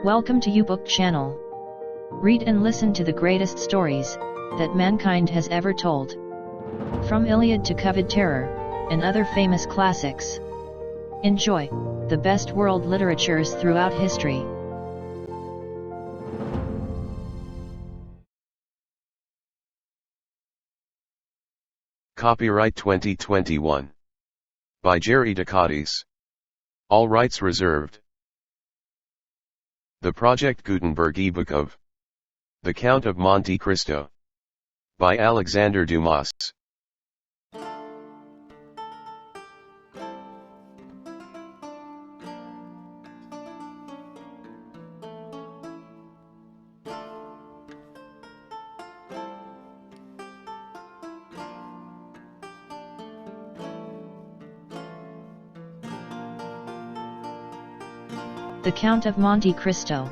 Welcome to YouBook channel. Read and listen to the greatest stories that mankind has ever told. From Iliad to Coveted Terror, and other famous classics. Enjoy the best world literatures throughout history. Copyright 2021. By Jerry Ducatis. All rights reserved. The Project Gutenberg ebook of The Count of Monte Cristo. By Alexandre Dumas. The Count of Monte Cristo.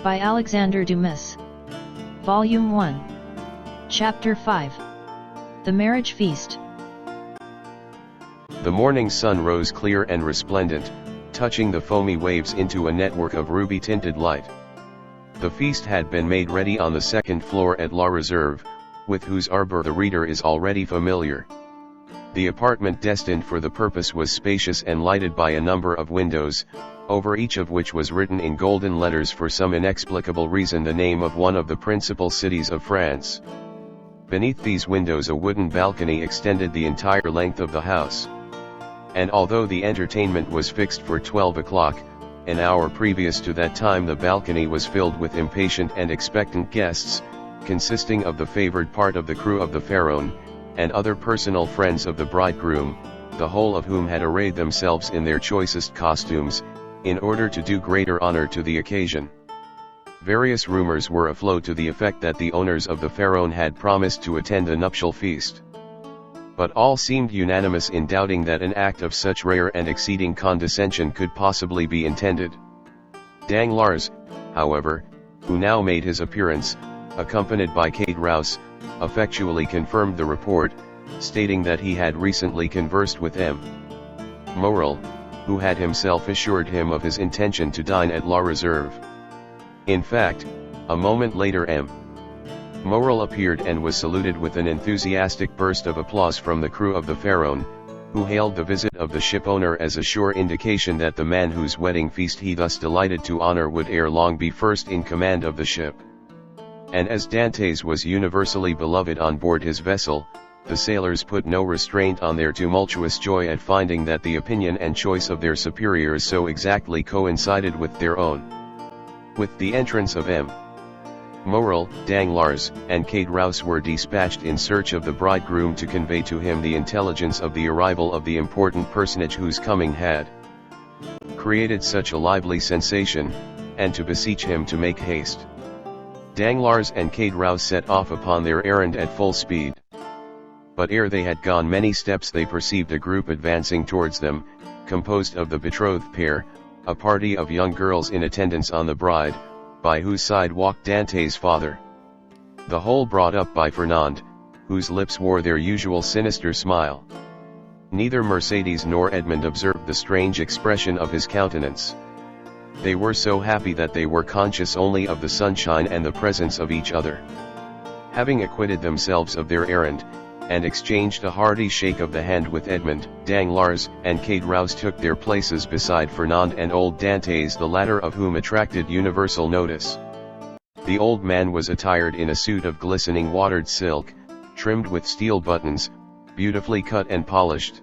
By Alexandre Dumas. Volume 1. Chapter 5. The Marriage Feast. The morning sun rose clear and resplendent, touching the foamy waves into a network of ruby-tinted light. The feast had been made ready on the second floor at La Reserve, with whose arbor the reader is already familiar. The apartment destined for the purpose was spacious and lighted by a number of windows, over each of which was written in golden letters for some inexplicable reason the name of one of the principal cities of France. Beneath these windows a wooden balcony extended the entire length of the house. And although the entertainment was fixed for 12 o'clock, an hour previous to that time the balcony was filled with impatient and expectant guests, consisting of the favored part of the crew of the Pharaon, and other personal friends of the bridegroom, the whole of whom had arrayed themselves in their choicest costumes, in order to do greater honor to the occasion. Various rumors were afloat to the effect that the owners of the Pharaon had promised to attend the nuptial feast. But all seemed unanimous in doubting that an act of such rare and exceeding condescension could possibly be intended. Danglars, however, who now made his appearance, accompanied by Kate Rouse, effectually confirmed the report, stating that he had recently conversed with M. Morel, who had himself assured him of his intention to dine at La Reserve. In fact, a moment later M. Morel appeared and was saluted with an enthusiastic burst of applause from the crew of the Pharaon, who hailed the visit of the shipowner as a sure indication that the man whose wedding feast he thus delighted to honor would ere long be first in command of the ship. And as Dantès was universally beloved on board his vessel, the sailors put no restraint on their tumultuous joy at finding that the opinion and choice of their superiors so exactly coincided with their own. With the entrance of M. Morel, Danglars, and Kate Rouse were dispatched in search of the bridegroom to convey to him the intelligence of the arrival of the important personage whose coming had created such a lively sensation, and to beseech him to make haste. Danglars and Kate Rouse set off upon their errand at full speed. But ere they had gone many steps they perceived a group advancing towards them, composed of the betrothed pair, a party of young girls in attendance on the bride, by whose side walked Dantès' father. The whole brought up by Fernand, whose lips wore their usual sinister smile. Neither Mercédès nor Edmond observed the strange expression of his countenance. They were so happy that they were conscious only of the sunshine and the presence of each other. Having acquitted themselves of their errand, and exchanged a hearty shake of the hand with Edmond, Danglars, and Kate Rouse took their places beside Fernand and old Dantès, the latter of whom attracted universal notice. The old man was attired in a suit of glistening watered silk, trimmed with steel buttons, beautifully cut and polished.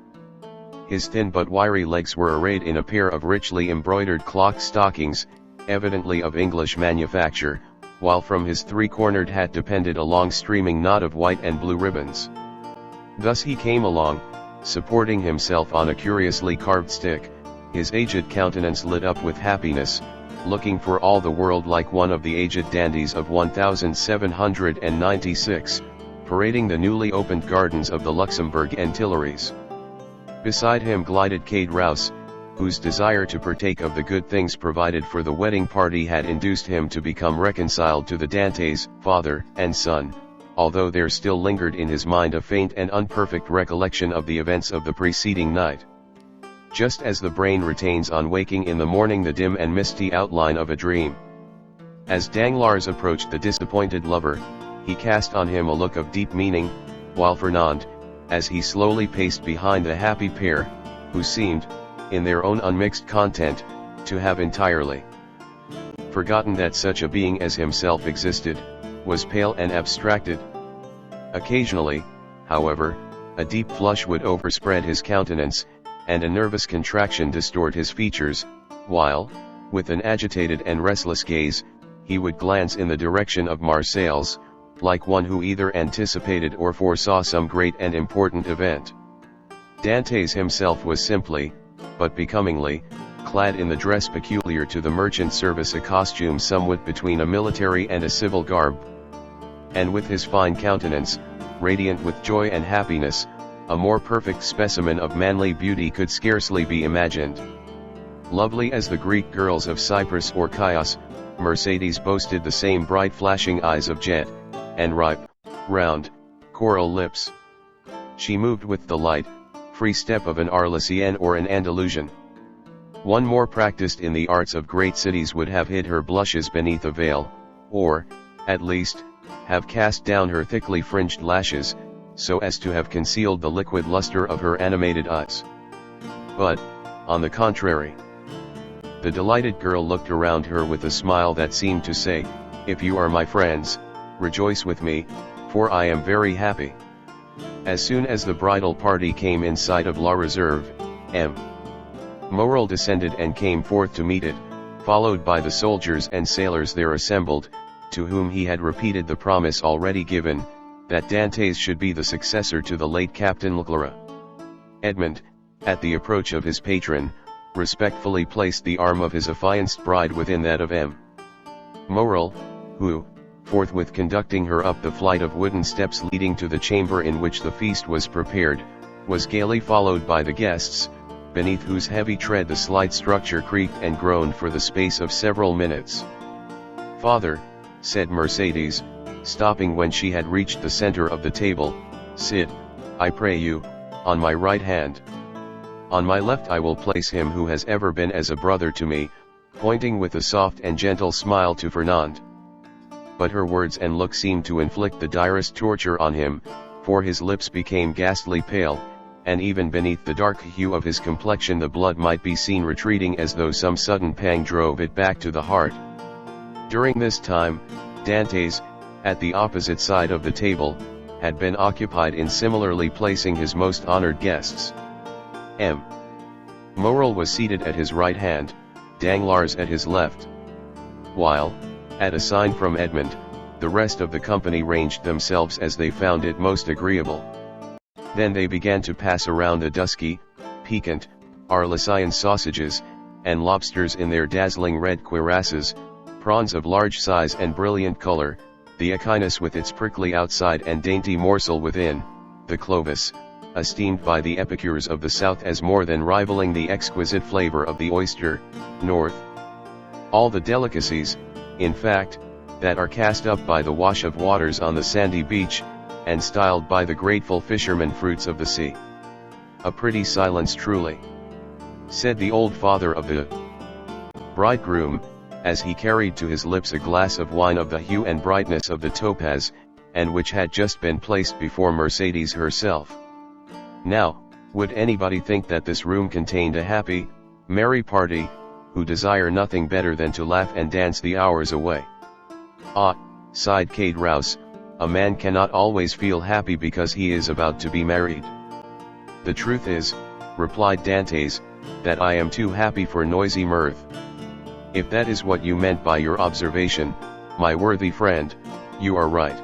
His thin but wiry legs were arrayed in a pair of richly embroidered clock stockings, evidently of English manufacture, while from his three-cornered hat depended a long streaming knot of white and blue ribbons. Thus he came along, supporting himself on a curiously carved stick, his aged countenance lit up with happiness, looking for all the world like one of the aged dandies of 1796, parading the newly opened gardens of the Luxembourg and Tuileries. Beside him glided Kate Rouse, whose desire to partake of the good things provided for the wedding party had induced him to become reconciled to the Dantès, father and son, although there still lingered in his mind a faint and unperfect recollection of the events of the preceding night. just as the brain retains on waking in the morning the dim and misty outline of a dream. As Danglars approached the disappointed lover, he cast on him a look of deep meaning, while Fernand, as he slowly paced behind the happy pair, who seemed, in their own unmixed content, to have entirely forgotten that such a being as himself existed, was pale and abstracted. Occasionally, however, a deep flush would overspread his countenance, and a nervous contraction distort his features, while, with an agitated and restless gaze, he would glance in the direction of Marseilles, like one who either anticipated or foresaw some great and important event. Dantès himself was simply, but becomingly, clad in the dress peculiar to the merchant service, a costume somewhat between a military and a civil garb. And with his fine countenance, radiant with joy and happiness, a more perfect specimen of manly beauty could scarcely be imagined. Lovely as the Greek girls of Cyprus or Chios, Mercédès boasted the same bright flashing eyes of jet, and ripe, round, coral lips. She moved with the light, free step of an Arlesienne or an Andalusian. One more practiced in the arts of great cities would have hid her blushes beneath a veil, or, at least, have cast down her thickly fringed lashes, so as to have concealed the liquid luster of her animated eyes. But, on the contrary, the delighted girl looked around her with a smile that seemed to say, "If you are my friends, rejoice with me, for I am very happy." As soon as the bridal party came in sight of La Réserve, M. Morrel descended and came forth to meet it, followed by the soldiers and sailors there assembled, to whom he had repeated the promise already given, that Dantès should be the successor to the late Captain Leclerc. Edmond, at the approach of his patron, respectfully placed the arm of his affianced bride within that of M. Morrel, who, forthwith conducting her up the flight of wooden steps leading to the chamber in which the feast was prepared, was gaily followed by the guests, beneath whose heavy tread the slight structure creaked and groaned for the space of several minutes. "Father," said Mercédès, stopping when she had reached the center of the table, "sit, I pray you, on my right hand. On my left I will place him who has ever been as a brother to me," pointing with a soft and gentle smile to Fernand. But her words and look seemed to inflict the direst torture on him, for his lips became ghastly pale, and even beneath the dark hue of his complexion the blood might be seen retreating as though some sudden pang drove it back to the heart. During this time, Dantès, at the opposite side of the table, had been occupied in similarly placing his most honored guests. M. Morrel was seated at his right hand, Danglars at his left. While, at a sign from Edmond, the rest of the company ranged themselves as they found it most agreeable. Then they began to pass around the dusky, piquant, Arlesian sausages, and lobsters in their dazzling red cuirasses, prawns of large size and brilliant color, the echinus with its prickly outside and dainty morsel within, the clovis, esteemed by the epicures of the south as more than rivaling the exquisite flavor of the oyster, north. All the delicacies, in fact, that are cast up by the wash of waters on the sandy beach, and styled by the grateful fishermen fruits of the sea. "A pretty silence truly," said the old father of the bridegroom, as he carried to his lips a glass of wine of the hue and brightness of the topaz, and which had just been placed before Mercédès herself. "Now, would anybody think that this room contained a happy, merry party, who desire nothing better than to laugh and dance the hours away?" "Ah," sighed Caderousse, "a man cannot always feel happy because he is about to be married." "The truth is," replied Dantès, "that I am too happy for noisy mirth." "If that is what you meant by your observation, my worthy friend, you are right.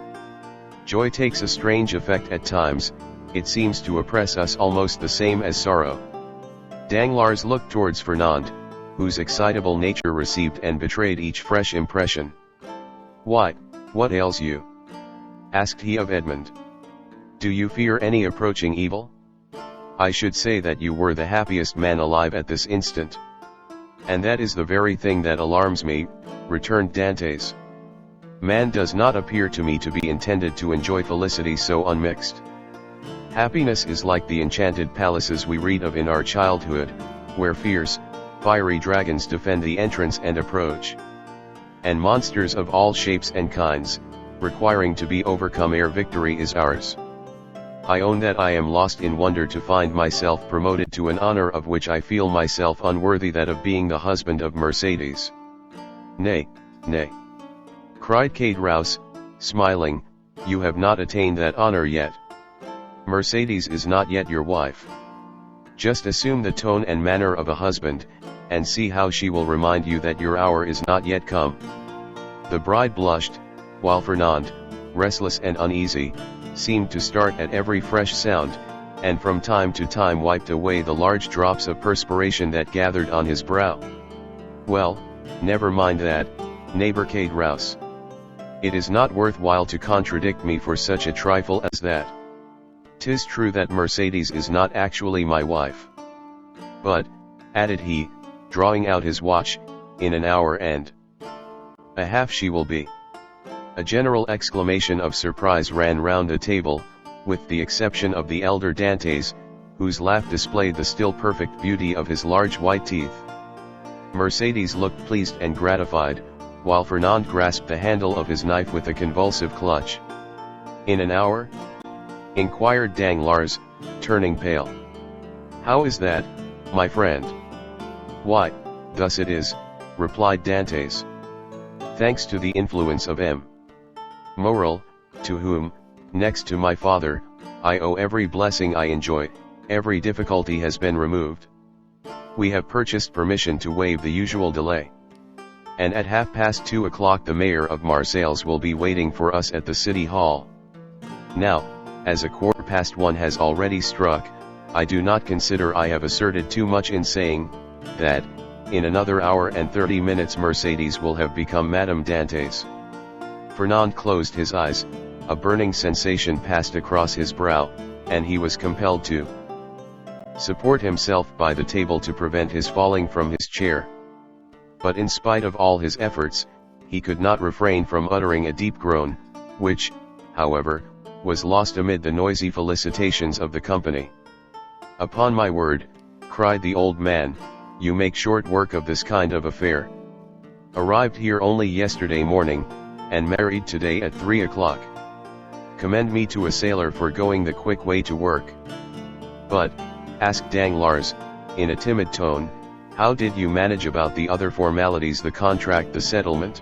Joy takes a strange effect at times, it seems to oppress us almost the same as sorrow." Danglars looked towards Fernand, whose excitable nature received and betrayed each fresh impression. "Why, what ails you?" asked he of Edmond. "Do you fear any approaching evil?" "I should say that you were the happiest man alive at this instant." "And that is the very thing that alarms me," returned Dantès. "Man does not appear to me to be intended to enjoy felicity so unmixed. Happiness is like the enchanted palaces we read of in our childhood, where fierce, fiery dragons defend the entrance and approach, and monsters of all shapes and kinds, requiring to be overcome ere victory is ours. I own that I am lost in wonder to find myself promoted to an honor of which I feel myself unworthy, that of being the husband of Mercedes. Nay, nay, cried Kate Rouse, smiling, you have not attained that honor yet. Mercedes is not yet your wife. Just assume the tone and manner of a husband, and see how she will remind you that your hour is not yet come. The bride blushed, while Fernand, restless and uneasy, seemed to start at every fresh sound, and from time to time wiped away the large drops of perspiration that gathered on his brow. Well, never mind that, neighbor Kate Rouse. It is not worthwhile to contradict me for such a trifle as that. 'Tis true that Mercedes is not actually my wife. But, added he, drawing out his watch, in an hour and a half she will be. A general exclamation of surprise ran round the table, with the exception of the elder Dantes, whose laugh displayed the still perfect beauty of his large white teeth. Mercedes looked pleased and gratified, while Fernand grasped the handle of his knife with a convulsive clutch. In an hour? Inquired Danglars, turning pale. How is that, my friend? Why, thus it is, replied Dantes. Thanks to the influence of M. Morrel, to whom, next to my father, I owe every blessing I enjoy, every difficulty has been removed. We have purchased permission to waive the usual delay. And at 2:30 the mayor of Marseilles will be waiting for us at the city hall. Now, as 1:15 has already struck, I do not consider I have asserted too much in saying, that, in another hour and 30 minutes Mercedes will have become Madame Dantes. Fernand closed his eyes, a burning sensation passed across his brow, and he was compelled to support himself by the table to prevent his falling from his chair. But in spite of all his efforts, he could not refrain from uttering a deep groan, which, however, was lost amid the noisy felicitations of the company. Upon my word, cried the old man, you make short work of this kind of affair. Arrived here only yesterday morning, and married today at 3 o'clock. Commend me to a sailor for going the quick way to work. But, asked Danglars, in a timid tone, how did you manage about the other formalities, the contract, the settlement?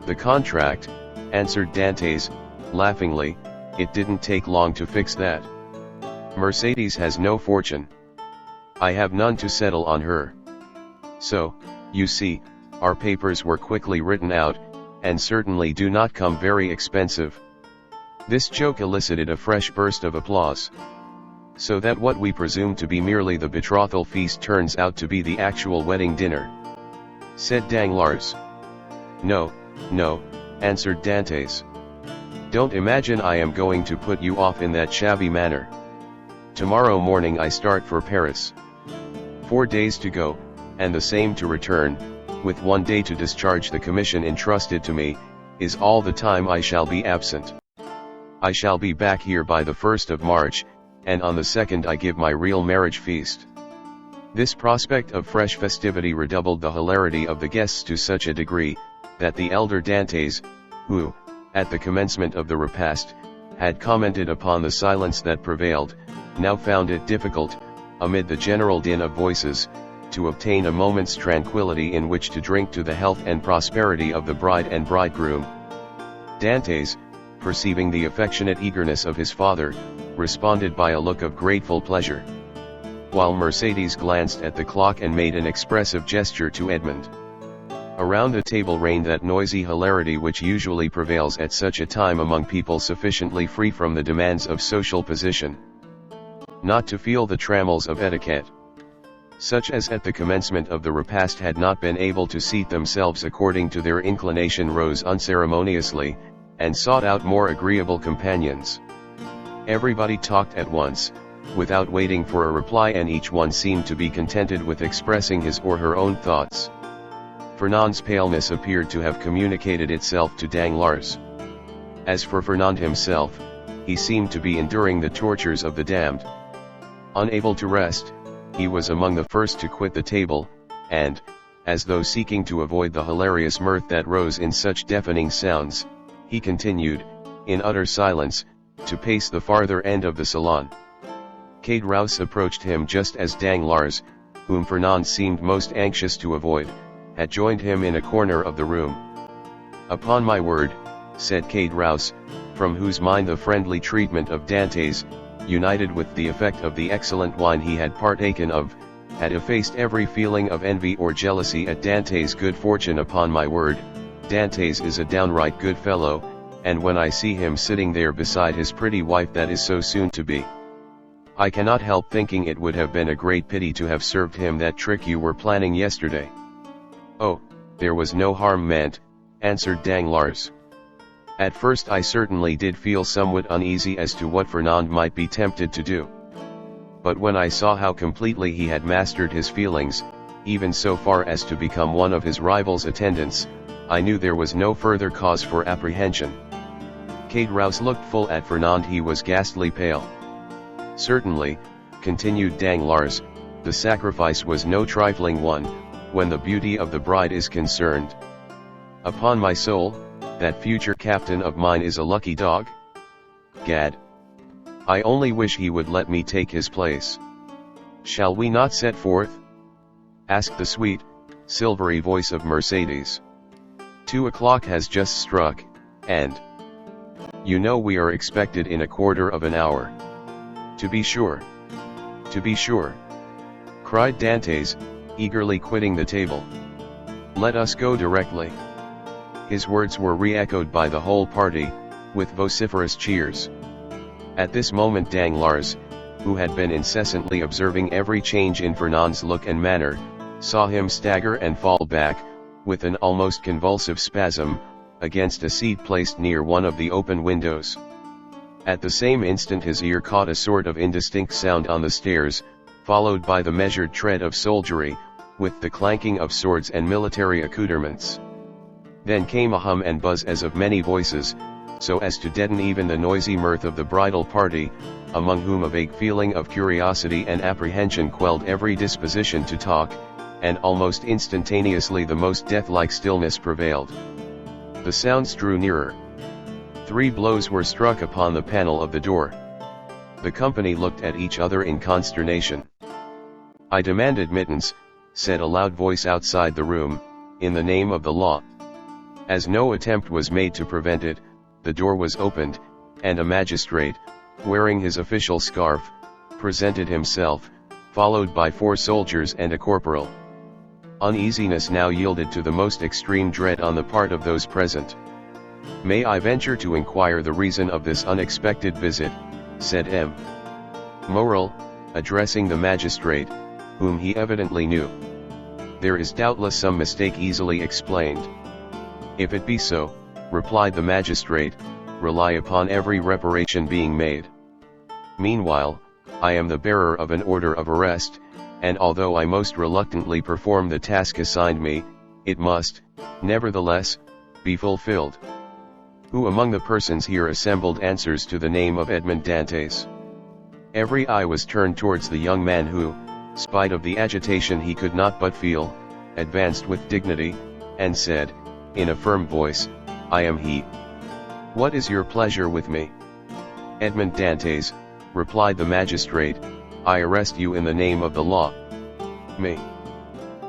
The contract, answered Dantes, laughingly, it didn't take long to fix that. Mercedes has no fortune. I have none to settle on her. So, you see, our papers were quickly written out, and certainly do not come very expensive. This joke elicited a fresh burst of applause. So that what we presume to be merely the betrothal feast turns out to be the actual wedding dinner, said Danglars. No, no, answered Dantes. Don't imagine I am going to put you off in that shabby manner. Tomorrow morning I start for Paris. 4 days to go, and the same to return, with 1 day to discharge the commission entrusted to me, is all the time I shall be absent. I shall be back here by the 1st of March, and on the 2nd I give my real marriage feast. This prospect of fresh festivity redoubled the hilarity of the guests to such a degree, that the elder Dantes, who, at the commencement of the repast, had commented upon the silence that prevailed, now found it difficult, amid the general din of voices, to obtain a moment's tranquility in which to drink to the health and prosperity of the bride and bridegroom. Dantes, perceiving the affectionate eagerness of his father, responded by a look of grateful pleasure, while Mercedes glanced at the clock and made an expressive gesture to Edmond. Around the table reigned that noisy hilarity which usually prevails at such a time among people sufficiently free from the demands of social position not to feel the trammels of etiquette. Such as at the commencement of the repast had not been able to seat themselves according to their inclination rose unceremoniously, and sought out more agreeable companions. Everybody talked at once, without waiting for a reply, and each one seemed to be contented with expressing his or her own thoughts. Fernand's paleness appeared to have communicated itself to Danglars. As for Fernand himself, he seemed to be enduring the tortures of the damned. Unable to rest, he was among the first to quit the table, and, as though seeking to avoid the hilarious mirth that rose in such deafening sounds, he continued, in utter silence, to pace the farther end of the salon. Kate Rouse approached him just as Danglars, whom Fernand seemed most anxious to avoid, had joined him in a corner of the room. "Upon my word," said Kate Rouse, from whose mind the friendly treatment of Dantes, united with the effect of the excellent wine he had partaken of, had effaced every feeling of envy or jealousy at Dantes' good fortune. "Upon my word, Dantes is a downright good fellow, and when I see him sitting there beside his pretty wife that is so soon to be, I cannot help thinking it would have been a great pity to have served him that trick you were planning yesterday." "Oh, there was no harm meant," answered Danglars. "At first I certainly did feel somewhat uneasy as to what Fernand might be tempted to do. But when I saw how completely he had mastered his feelings, even so far as to become one of his rival's attendants, I knew there was no further cause for apprehension." Kate Rouse looked full at Fernand. He was ghastly pale. "Certainly," continued Danglars, "the sacrifice was no trifling one, when the beauty of the bride is concerned. Upon my soul, that future captain of mine is a lucky dog. Gad! I only wish he would let me take his place. Shall we not set forth?" asked the sweet, silvery voice of Mercedes. 2 o'clock has just struck, and you know we are expected in a quarter of an hour. "To be sure. To be sure," cried Dantes, eagerly quitting the table. "Let us go directly." His words were re-echoed by the whole party, with vociferous cheers. At this moment Danglars, who had been incessantly observing every change in Fernand's look and manner, saw him stagger and fall back, with an almost convulsive spasm, against a seat placed near one of the open windows. At the same instant his ear caught a sort of indistinct sound on the stairs, followed by the measured tread of soldiery, with the clanking of swords and military accoutrements. Then came a hum and buzz as of many voices, so as to deaden even the noisy mirth of the bridal party, among whom a vague feeling of curiosity and apprehension quelled every disposition to talk, and almost instantaneously the most death-like stillness prevailed. The sounds drew nearer. 3 blows were struck upon the panel of the door. The company looked at each other in consternation. "I demand admittance," said a loud voice outside the room, "in the name of the law." As no attempt was made to prevent it, the door was opened, and a magistrate, wearing his official scarf, presented himself, followed by 4 soldiers and a corporal. Uneasiness now yielded to the most extreme dread on the part of those present. "May I venture to inquire the reason of this unexpected visit?" said M. Morrel, addressing the magistrate, whom he evidently knew. "There is doubtless some mistake easily explained." "If it be so," replied the magistrate, "rely upon every reparation being made. Meanwhile, I am the bearer of an order of arrest, and although I most reluctantly perform the task assigned me, it must, nevertheless, be fulfilled." Who among the persons here assembled answers to the name of Edmond Dantes? Every eye was turned towards the young man who, spite of the agitation he could not but feel, advanced with dignity, and said, in a firm voice, "I am he. What is your pleasure with me?" "Edmond Dantes," replied the magistrate, "I arrest you in the name of the law." "Me?"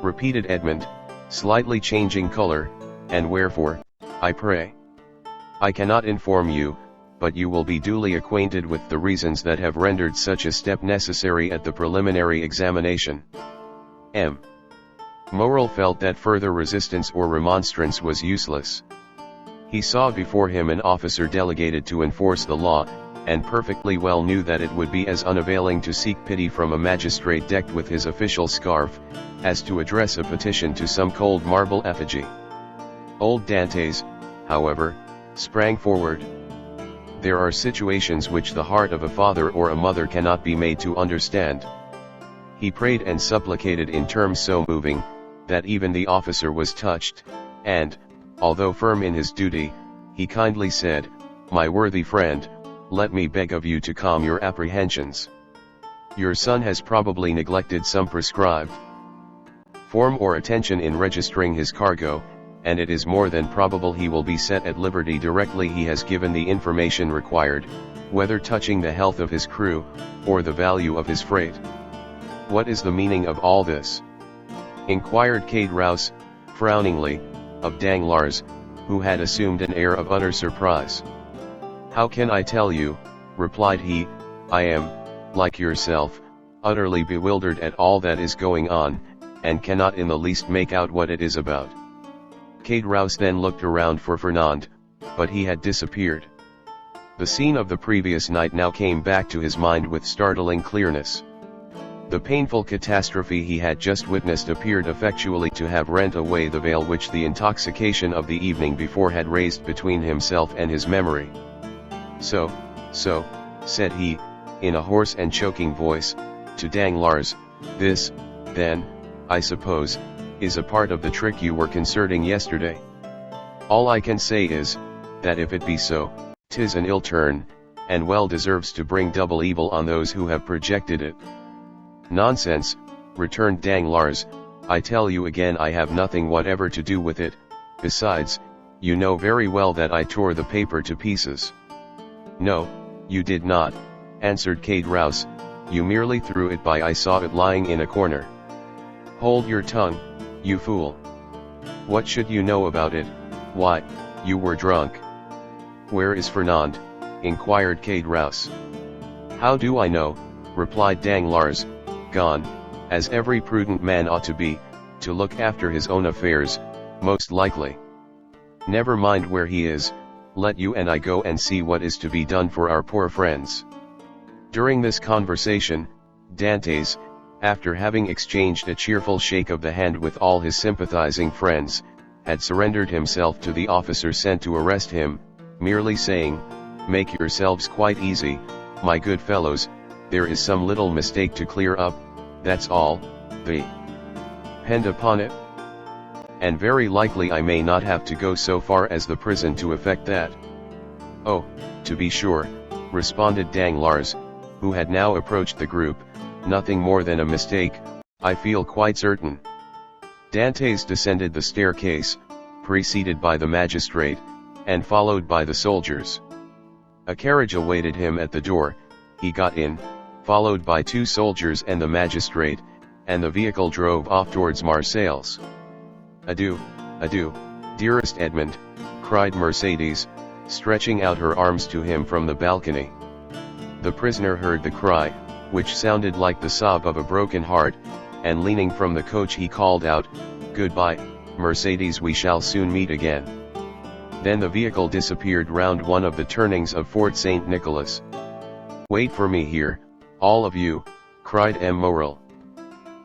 repeated Edmond, slightly changing color, "and wherefore, I pray?" "I cannot inform you, but you will be duly acquainted with the reasons that have rendered such a step necessary at the preliminary examination." M. Morrel felt that further resistance or remonstrance was useless. He saw before him an officer delegated to enforce the law, and perfectly well knew that it would be as unavailing to seek pity from a magistrate decked with his official scarf, as to address a petition to some cold marble effigy. Old Dantes, however, sprang forward. There are situations which the heart of a father or a mother cannot be made to understand. He prayed and supplicated in terms so moving, that even the officer was touched, and, although firm in his duty, he kindly said, "My worthy friend, let me beg of you to calm your apprehensions. Your son has probably neglected some prescribed form or attention in registering his cargo, and it is more than probable he will be set at liberty directly he has given the information required, whether touching the health of his crew, or the value of his freight. What is the meaning of all this? Inquired Cade Rouse, frowningly, of Danglars, who had assumed an air of utter surprise. How can I tell you, replied he, I am, like yourself, utterly bewildered at all that is going on, and cannot in the least make out what it is about. Cade Rouse then looked around for Fernand, but he had disappeared. The scene of the previous night now came back to his mind with startling clearness. The painful catastrophe he had just witnessed appeared effectually to have rent away the veil which the intoxication of the evening before had raised between himself and his memory. So, said he, in a hoarse and choking voice, to Danglars, this, then, I suppose, is a part of the trick you were concerting yesterday. All I can say is, that if it be so, 'tis an ill turn, and well deserves to bring double evil on those who have projected it. Nonsense, returned Danglars, I tell you again I have nothing whatever to do with it, besides, you know very well that I tore the paper to pieces. No, you did not, answered Cade Rouse, you merely threw it by. I saw it lying in a corner. Hold your tongue, you fool. What should you know about it? Why, you were drunk. Where is Fernand? Inquired Cade Rouse. How do I know? Replied Danglars, gone, as every prudent man ought to be, to look after his own affairs, most likely. Never mind where he is, let you and I go and see what is to be done for our poor friends. During this conversation, Dantès, after having exchanged a cheerful shake of the hand with all his sympathizing friends, had surrendered himself to the officer sent to arrest him, merely saying, "Make yourselves quite easy, my good fellows, there is some little mistake to clear up, that's all, depend upon it. And very likely I may not have to go so far as the prison to effect that." "Oh, to be sure," responded Danglars, who had now approached the group, "nothing more than a mistake, I feel quite certain." Dantès descended the staircase, preceded by the magistrate, and followed by the soldiers. A carriage awaited him at the door, he got in, followed by 2 soldiers and the magistrate, and the vehicle drove off towards Marseilles. "Adieu, adieu, dearest Edmond," cried Mercédès, stretching out her arms to him from the balcony. The prisoner heard the cry, which sounded like the sob of a broken heart, and leaning from the coach he called out, "Goodbye, Mercédès, we shall soon meet again." Then the vehicle disappeared round one of the turnings of Fort St. Nicholas. "Wait for me here, all of you," cried M. Morrel.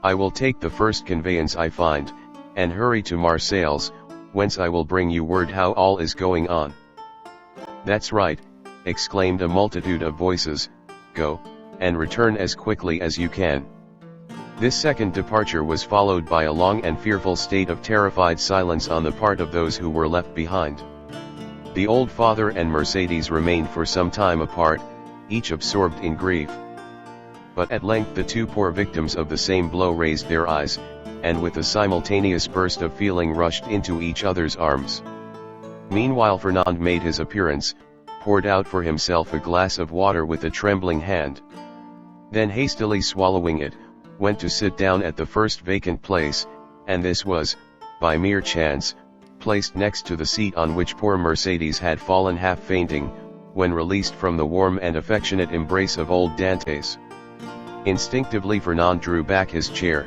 "I will take the first conveyance I find, and hurry to Marseilles, whence I will bring you word how all is going on." "That's right," exclaimed a multitude of voices, "go, and return as quickly as you can." This second departure was followed by a long and fearful state of terrified silence on the part of those who were left behind. The old father and Mercédès remained for some time apart, each absorbed in grief. But at length the 2 poor victims of the same blow raised their eyes, and with a simultaneous burst of feeling rushed into each other's arms. Meanwhile Fernand made his appearance, poured out for himself a glass of water with a trembling hand. Then hastily swallowing it, went to sit down at the first vacant place, and this was, by mere chance, placed next to the seat on which poor Mercédès had fallen half fainting, when released from the warm and affectionate embrace of old Dantès. Instinctively Fernand drew back his chair.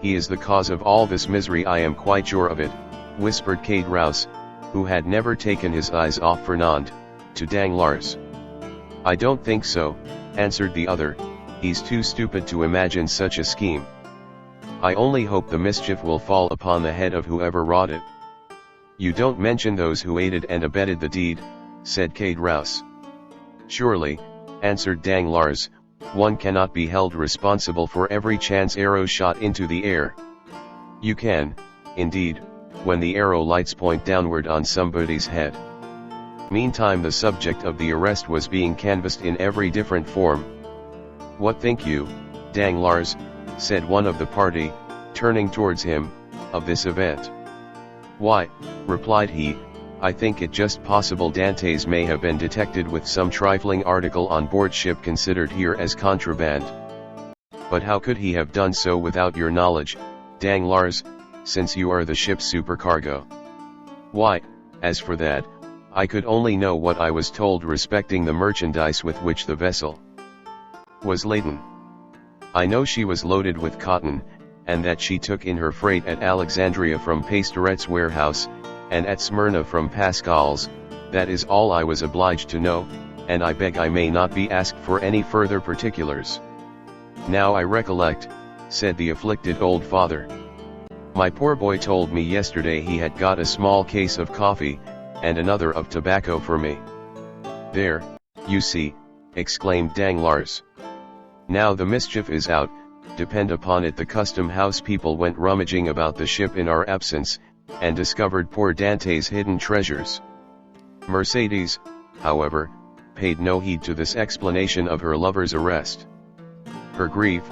"He is the cause of all this misery, I am quite sure of it," whispered Cade Rouse, who had never taken his eyes off Fernand, to Danglars. "I don't think so," answered the other, "he's too stupid to imagine such a scheme. I only hope the mischief will fall upon the head of whoever wrought it." "You don't mention those who aided and abetted the deed," said Cade Rouse. "Surely," answered Danglars, "one cannot be held responsible for every chance arrow shot into the air." "You can, indeed, when the arrow lights point downward on somebody's head." Meantime the subject of the arrest was being canvassed in every different form. "What think you, Danglars," said one of the party, turning towards him, "of this event?" "Why," replied he, "I think it just possible Dantes may have been detected with some trifling article on board ship considered here as contraband." "But how could he have done so without your knowledge, Danglars, since you are the ship's supercargo?" "Why, as for that, I could only know what I was told respecting the merchandise with which the vessel was laden. I know she was loaded with cotton, and that she took in her freight at Alexandria from Pastoret's warehouse, and at Smyrna from Pascal's. That is all I was obliged to know, and I beg I may not be asked for any further particulars." "Now I recollect," said the afflicted old father. "My poor boy told me yesterday he had got a small case of coffee, and another of tobacco for me." "There, you see," exclaimed Danglars. "Now the mischief is out. Depend upon it the custom house people went rummaging about the ship in our absence, and discovered poor Dante's hidden treasures." Mercedes, however, paid no heed to this explanation of her lover's arrest. Her grief,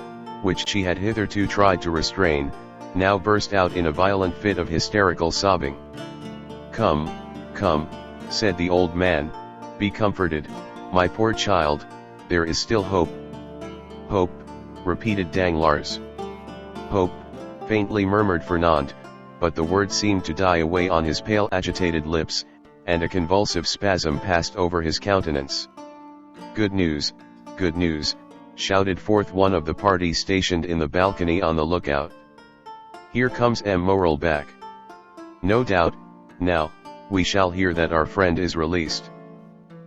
which she had hitherto tried to restrain, now burst out in a violent fit of hysterical sobbing. "Come, come," said the old man, "be comforted, my poor child, there is still hope." "Hope," repeated Danglars. "Hope," faintly murmured Fernand, but the word seemed to die away on his pale agitated lips, and a convulsive spasm passed over his countenance. "Good news, shouted forth one of the party stationed in the balcony on the lookout. "Here comes M. Morrel back. No doubt, now, we shall hear that our friend is released."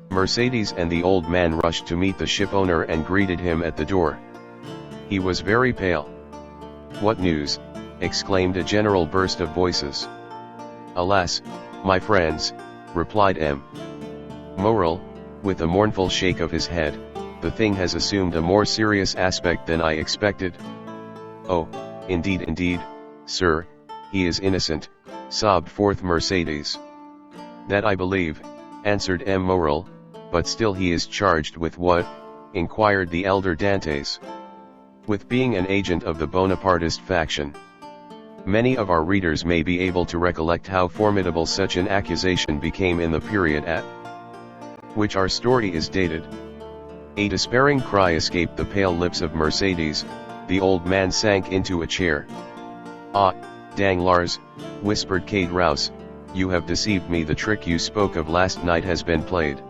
Mercedes and the old man rushed to meet the shipowner and greeted him at the door. He was very pale. "What news?" exclaimed a general burst of voices. "Alas, my friends," replied M. Morrel, with a mournful shake of his head, "the thing has assumed a more serious aspect than I expected." "Oh, indeed, sir, he is innocent," sobbed forth Mercedes. "That I believe," answered M. Morrel, "but still he is charged with what?" inquired the elder Dantes. "With being an agent of the Bonapartist faction." Many of our readers may be able to recollect how formidable such an accusation became in the period at which our story is dated. A despairing cry escaped the pale lips of Mercedes. The old man sank into a chair. "Ah, Danglars," whispered Kate Rouse, "you have deceived me. The trick you spoke of last night has been played.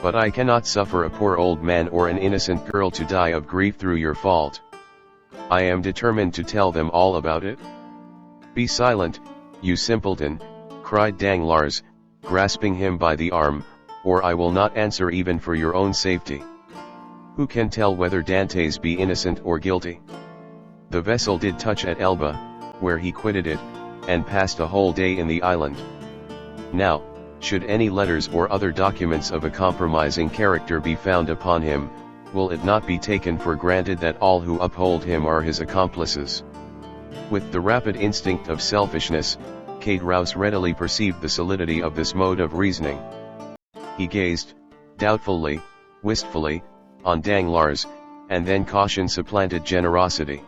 But I cannot suffer a poor old man or an innocent girl to die of grief through your fault. I am determined to tell them all about it." "Be silent, you simpleton," cried Danglars, grasping him by the arm, "or I will not answer even for your own safety. Who can tell whether Dantes be innocent or guilty? The vessel did touch at Elba, where he quitted it, and passed a whole day in the island. Now, should any letters or other documents of a compromising character be found upon him, will it not be taken for granted that all who uphold him are his accomplices?" With the rapid instinct of selfishness, Kate Rouse readily perceived the solidity of this mode of reasoning. He gazed, doubtfully, wistfully, on Danglars, and then caution supplanted generosity.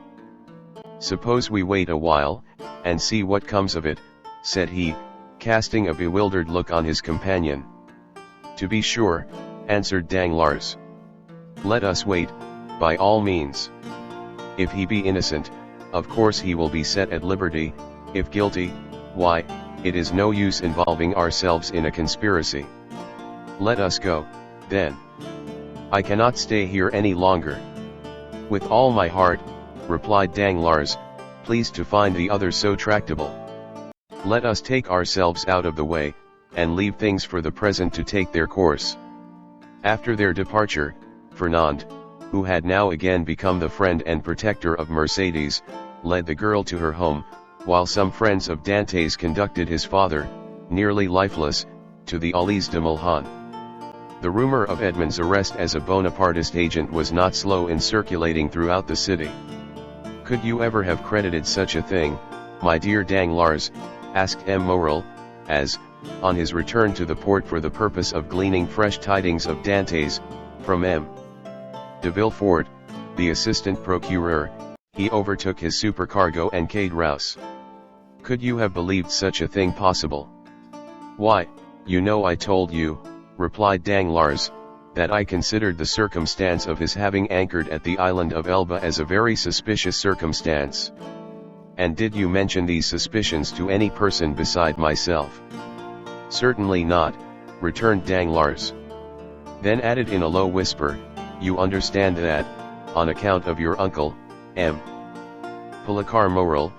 "Suppose we wait a while, and see what comes of it," said he, casting a bewildered look on his companion. "To be sure," answered Danglars. "Let us wait, by all means. If he be innocent, of course he will be set at liberty. If guilty, why, it is no use involving ourselves in a conspiracy. Let us go, then. I cannot stay here any longer." "With all my heart," replied Danglars, pleased to find the other so tractable. "Let us take ourselves out of the way, and leave things for the present to take their course." After their departure, Fernand, who had now again become the friend and protector of Mercedes, led the girl to her home, while some friends of Dantes conducted his father, nearly lifeless, to the Allées de Mulhan. The rumor of Edmond's arrest as a Bonapartist agent was not slow in circulating throughout the city. "Could you ever have credited such a thing, my dear Danglars?" asked M. Morrel, as, on his return to the port for the purpose of gleaning fresh tidings of Dantes, from M. de Villefort, the assistant procureur, he overtook his supercargo and Cade Rouse. Could you have believed such a thing possible? Why, you know I told you, replied Danglars, that I considered the circumstance of his having anchored at the island of Elba as a very suspicious circumstance. And did you mention these suspicions to any person beside myself? Certainly not, returned Danglars. Then added in a low whisper, you understand that, on account of your uncle, M. Policar Morel,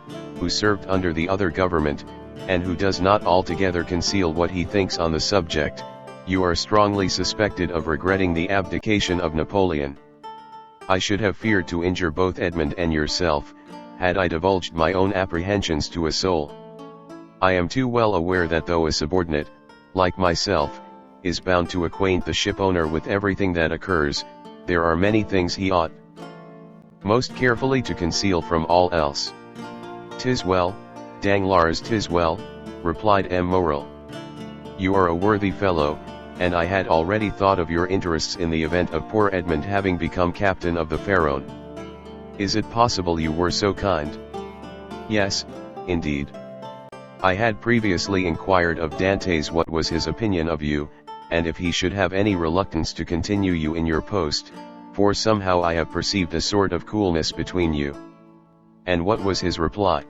who served under the other government, and who does not altogether conceal what he thinks on the subject, you are strongly suspected of regretting the abdication of Napoleon. I should have feared to injure both Edmond and yourself, had I divulged my own apprehensions to a soul. I am too well aware that though a subordinate, like myself, is bound to acquaint the shipowner with everything that occurs, there are many things he ought most carefully to conceal from all else. 'Tis well, Danglars, 'tis well, replied M. Morel. You are a worthy fellow, and I had already thought of your interests in the event of poor Edmond having become captain of the Pharaon. Is it possible you were so kind? Yes, indeed. I had previously inquired of Dantes what was his opinion of you, and if he should have any reluctance to continue you in your post, for somehow I have perceived a sort of coolness between you. And what was his reply?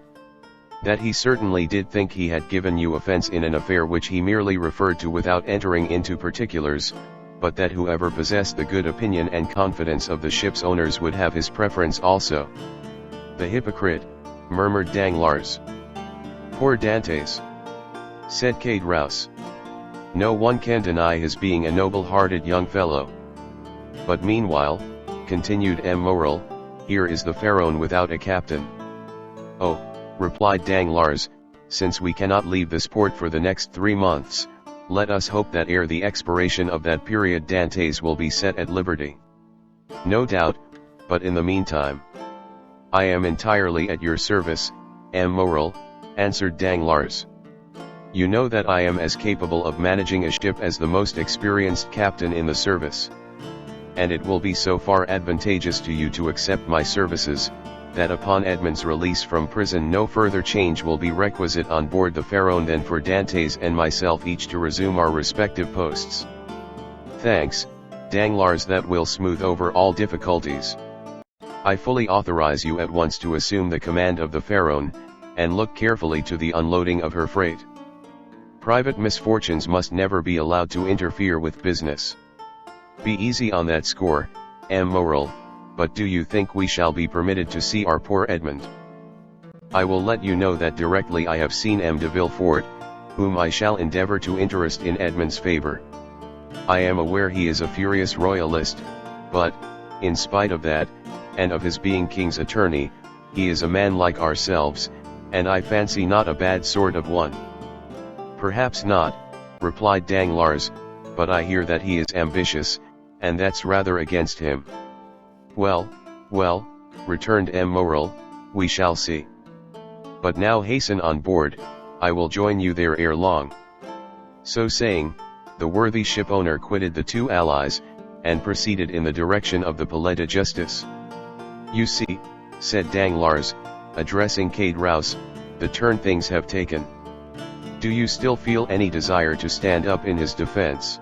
That he certainly did think he had given you offense in an affair which he merely referred to without entering into particulars, but that whoever possessed the good opinion and confidence of the ship's owners would have his preference also. The hypocrite, murmured Danglars. Poor Dantes, said Cade Rouse. No one can deny his being a noble-hearted young fellow. But meanwhile, continued M. Morel, here is the Pharaon without a captain. Oh, replied Danglars, since we cannot leave this port for the next 3 months, let us hope that ere the expiration of that period Dantes will be set at liberty. No doubt, but in the meantime, I am entirely at your service, M. Morel, answered Danglars. You know that I am as capable of managing a ship as the most experienced captain in the service. And it will be so far advantageous to you to accept my services, that upon Edmond's release from prison no further change will be requisite on board the Pharaon than for Dantes and myself each to resume our respective posts. Thanks, Danglars, that will smooth over all difficulties. I fully authorize you at once to assume the command of the Pharaon, and look carefully to the unloading of her freight. Private misfortunes must never be allowed to interfere with business. Be easy on that score, M. Morel, but do you think we shall be permitted to see our poor Edmond? I will let you know that directly I have seen M. de Villefort, whom I shall endeavour to interest in Edmond's favour. I am aware he is a furious royalist, but, in spite of that, and of his being king's attorney, he is a man like ourselves, and I fancy not a bad sort of one. Perhaps not, replied Danglars, but I hear that he is ambitious, and that's rather against him. Well, well, returned M. Morel, we shall see. But now hasten on board, I will join you there ere long. So saying, the worthy shipowner quitted the two allies, and proceeded in the direction of the Palais de Justice. You see, said Danglars, addressing Cade Rouse, the turn things have taken. Do you still feel any desire to stand up in his defense?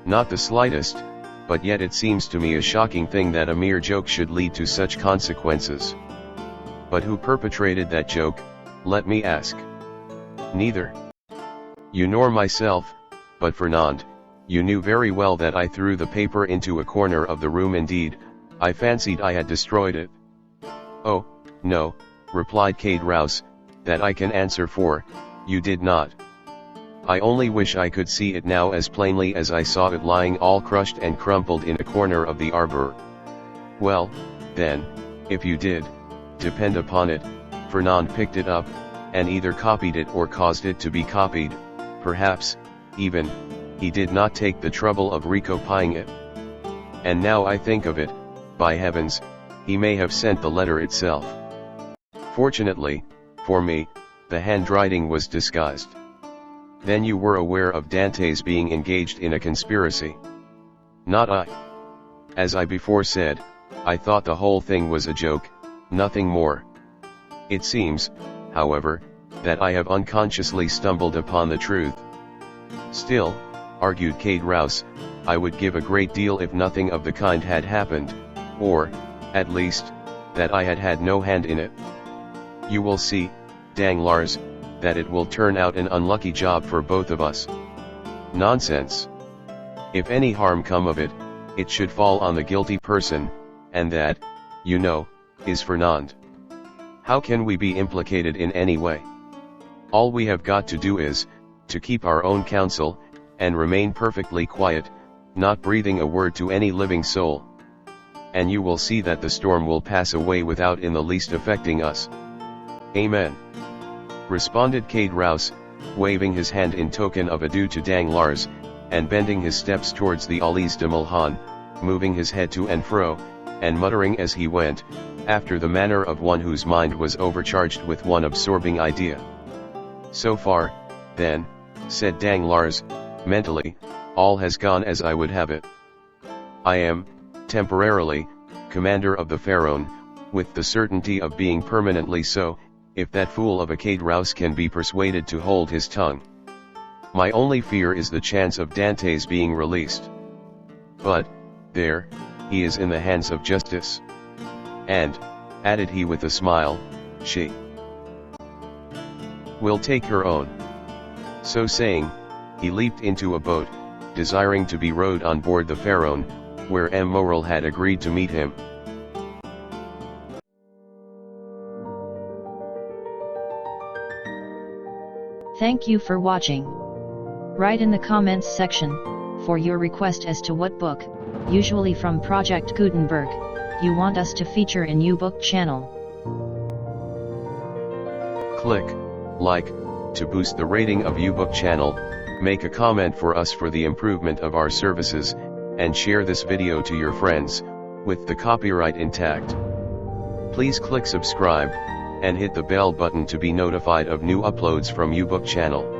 Not the slightest, but yet it seems to me a shocking thing that a mere joke should lead to such consequences. But who perpetrated that joke, let me ask? Neither you nor myself, but Fernand, you knew very well that I threw the paper into a corner of the room. Indeed, I fancied I had destroyed it. Oh, no, replied Cade Rouse, that I can answer for, you did not. I only wish I could see it now as plainly as I saw it lying all crushed and crumpled in a corner of the arbor. Well, then, if you did, depend upon it, Fernand picked it up, and either copied it or caused it to be copied, perhaps, even, he did not take the trouble of recopying it. And now I think of it, by heavens, he may have sent the letter itself. Fortunately, for me, the handwriting was disguised. Then you were aware of Dantes being engaged in a conspiracy? Not I. As I before said, I thought the whole thing was a joke, nothing more. It seems, however, that I have unconsciously stumbled upon the truth. Still, argued Kate Rouse, I would give a great deal if nothing of the kind had happened, or, at least, that I had had no hand in it. You will see, Danglars, that it will turn out an unlucky job for both of us. Nonsense. If any harm come of it, it should fall on the guilty person, and that, you know, is Fernand. How can we be implicated in any way? All we have got to do is, to keep our own counsel, and remain perfectly quiet, not breathing a word to any living soul. And you will see that the storm will pass away without in the least affecting us. Amen. Responded Kate Rouse, waving his hand in token of adieu to Danglars, and bending his steps towards the Allées de Mulhouse, moving his head to and fro, and muttering as he went, after the manner of one whose mind was overcharged with one absorbing idea. So far, then, said Danglars, mentally, all has gone as I would have it. I am, temporarily, commander of the Pharaon, with the certainty of being permanently so, if that fool of a Kate Rouse can be persuaded to hold his tongue. My only fear is the chance of Dante's being released. But, there, he is in the hands of justice. And, added he with a smile, she will take her own. So saying, he leaped into a boat, desiring to be rowed on board the Pharaon, where M. Morel had agreed to meet him. Thank you for watching. Write in the comments section for your request as to what book, usually from Project Gutenberg, you want us to feature in YouBook channel. Click like to boost the rating of YouBook channel, make a comment for us for the improvement of our services, and share this video to your friends, with the copyright intact. Please click subscribe, and hit the bell button to be notified of new uploads from YouBook channel.